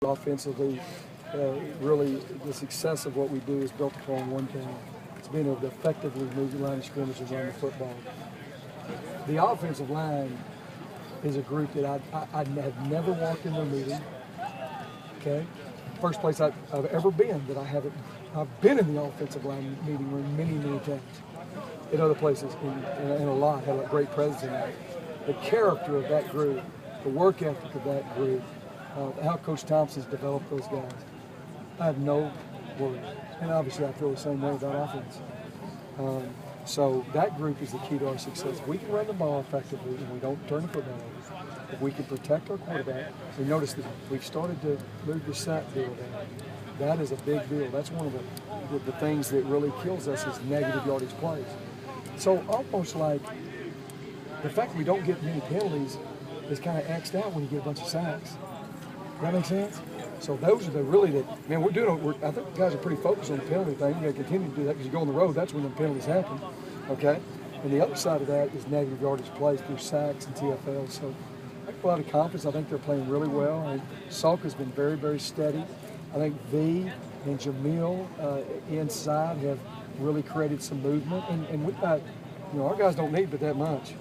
Offensively, really the success of what we do is built upon one thing. It's being able to effectively move the line of scrimmage and run the football. The offensive line is a group that I have never walked in their meeting. Okay? First place I've ever been that I've been in the offensive line meeting room many times. In other places, in a lot, had a great presence in that. The character of that group, the work ethic of that group, how Coach Thompson's developed those guys, I have no worries. And obviously I feel the same way about offense. So that group is the key to our success. If we can run the ball effectively and we don't turn the football over, if we can protect our quarterback, we notice that we've started to move the sack deal down. That is a big deal. That's one of the things that really kills us is negative yardage plays. So almost like the fact that we don't get many penalties is kind of X'd out when you get a bunch of sacks. Does that make sense? So those are I think guys are pretty focused on the penalty thing. You got to continue to do that because you go on the road, that's when the penalties happen, okay? And the other side of that is negative yardage plays through sacks and TFLs. So I have a lot of confidence. I think they're playing really well. I think Salka's been very steady. I think V and Jamil inside have really created some movement. And we've got, our guys don't need but that much.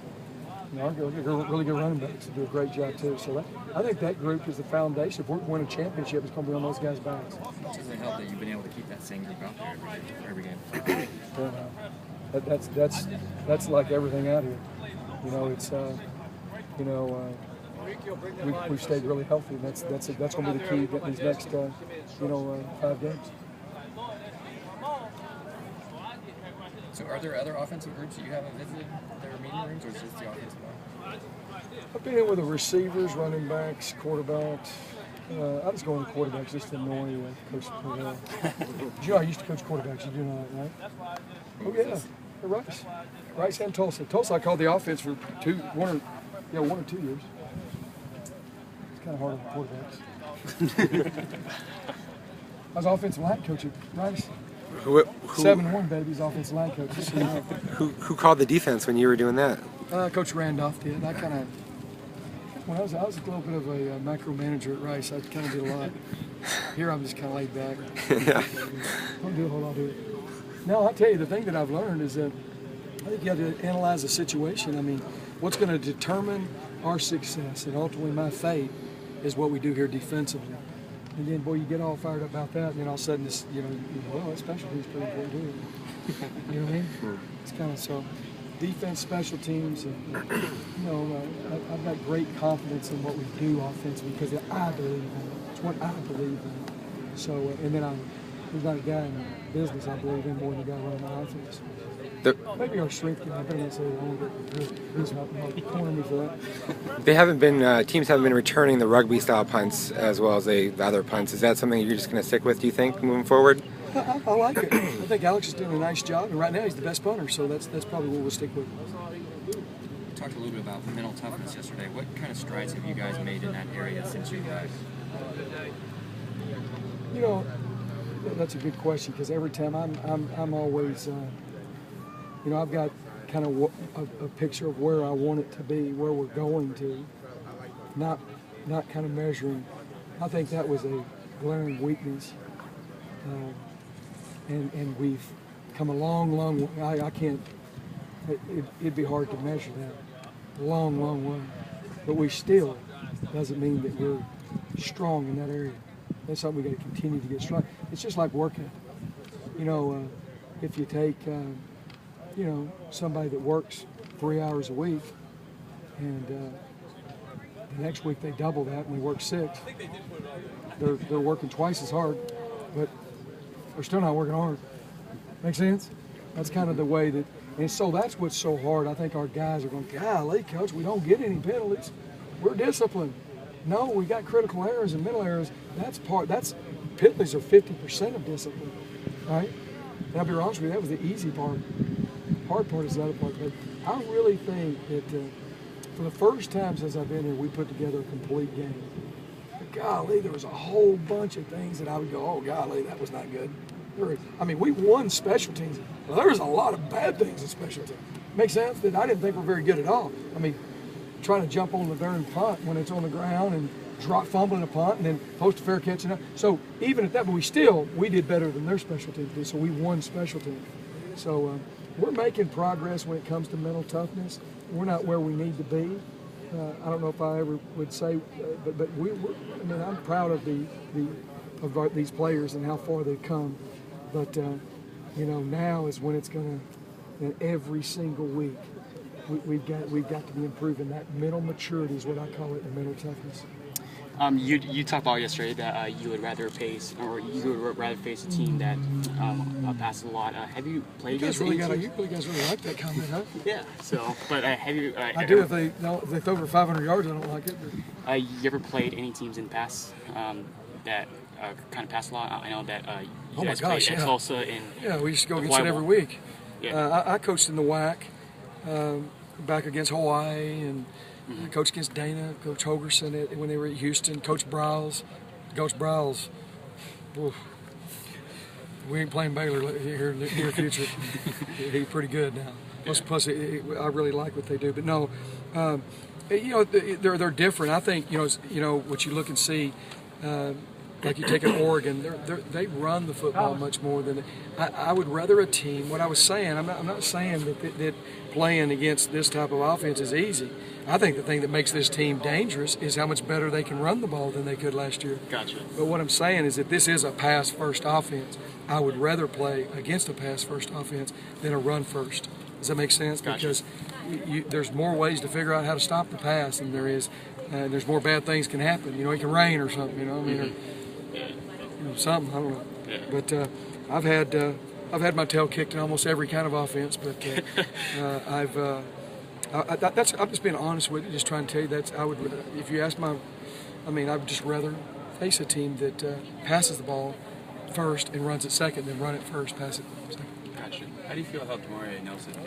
Our really good running backs do a great job too. So I think that group is the foundation. If we're going to win a championship, it's going to be on those guys' backs. Does it help that you've been able to keep that same group out there every game? That's like everything out here. It's we've stayed really healthy. And that's going to be the key in these next 5 games. So are there other offensive groups that you haven't visited their meeting rooms, or is it just the offensive line? I've been in with the receivers, running backs, quarterbacks. I just go on the quarterbacks just to annoy Coach Purell. I used to coach quarterbacks. You do know that, right? Oh, yeah. Rice and Tulsa. Tulsa, I called the offense for 1 or 2 years. It's kind of hard on quarterbacks. I was offensive line coach at Rice. 7-1, baby's offensive line coach. Who called the defense when you were doing that? Coach Randolph did. When I was a little bit of a micromanager at Rice. I kind of did a lot. Here I'm just kind of laid back. Yeah. Don't do a whole lot of it. No, I'll tell you, the thing that I've learned is that I think you have to analyze the situation. I mean, what's going to determine our success and ultimately my fate is what we do here defensively. And then, boy, you get all fired up about that, and then all of a sudden, that special teams is pretty important too. You know what I mean? It's kind of so. Defense, special teams, and I've got great confidence in what we do offensively because I believe in it. It's what I believe in. So, and then there's not a guy in the business I believe in more than the guy running my offense. Maybe our strength can happen. I say he's not corner me for that. Teams haven't been returning the rugby style punts as well as the other punts. Is that something you're just going to stick with, do you think, moving forward? I like it. I think Alex is doing a nice job, and right now he's the best punter, so that's probably what we'll stick with. You talked a little bit about mental toughness yesterday. What kind of strides have you guys made in that area since you guys? That's a good question because every time I'm always. I've got kind of a picture of where I want it to be, where we're going to, not kind of measuring. I think that was a glaring weakness, and we've come a long way. I can't. It'd be hard to measure that. Long way, but we still doesn't mean that we're strong in that area. That's something we got to continue to get strong. It's just like working. If you take. Somebody that works 3 hours a week, and the next week they double that and they work 6. They're working twice as hard, but they're still not working hard. Make sense? That's kind of the way that, and so that's what's so hard. I think our guys are going, golly, coach, we don't get any penalties. We're disciplined. No, we got critical errors and mental errors. Penalties are 50% of discipline, right? And I'll be honest with you, that was the easy part. Hard part is the other part, but I really think that for the first time since I've been here, we put together a complete game. But golly, there was a whole bunch of things that I would go, oh golly, that was not good. We won special teams. Well, there was a lot of bad things in special teams. Makes sense that I didn't think we're very good at all. Trying to jump on the darn punt when it's on the ground and drop, fumbling a punt, and then post a fair catch. So even at that, but we did better than their special teams did. So we won special teams. So we're making progress when it comes to mental toughness. We're not where we need to be. I don't know if I ever would say, but I'm proud of these players and how far they've come. But now is when it's going to, every single week, we've got to be improving that mental maturity is what I call it, the mental toughness. You talked about yesterday that you would rather face a team that passes a lot. Have you played against any teams? You guys really like that comment, huh? Yeah. So, but have you? I do if they throw over 500 yards. I don't like it. But. You ever played any teams in the past that kind of pass a lot? I know that you guys played at Tulsa and we used to go against it every week. Yeah. I coached in the WAC back against Hawaii and. Coach against Dana, Coach Holgerson when they were at Houston, Coach Browse. Oof. We ain't playing Baylor here in the near future. He's pretty good now. Plus, I really like what they do. But no, they're different. I think what you look and see. Like you take an Oregon, they run the football much more than I would rather a team. What I was saying, I'm not saying that playing against this type of offense is easy. I think the thing that makes this team dangerous is how much better they can run the ball than they could last year. Gotcha. But what I'm saying is that this is a pass-first offense. I would rather play against a pass-first offense than a run-first. Does that make sense? Gotcha. Because there's more ways to figure out how to stop the pass than there is. There's more bad things can happen. It can rain or something. Or something. I don't know. Yeah. But I've had my tail kicked in almost every kind of offense. But I'm just being honest with you. Just trying to tell you if you ask I would just rather face a team that passes the ball first and runs it second than run it first, pass it second. Gotcha. How do you feel how Demario Nelson did?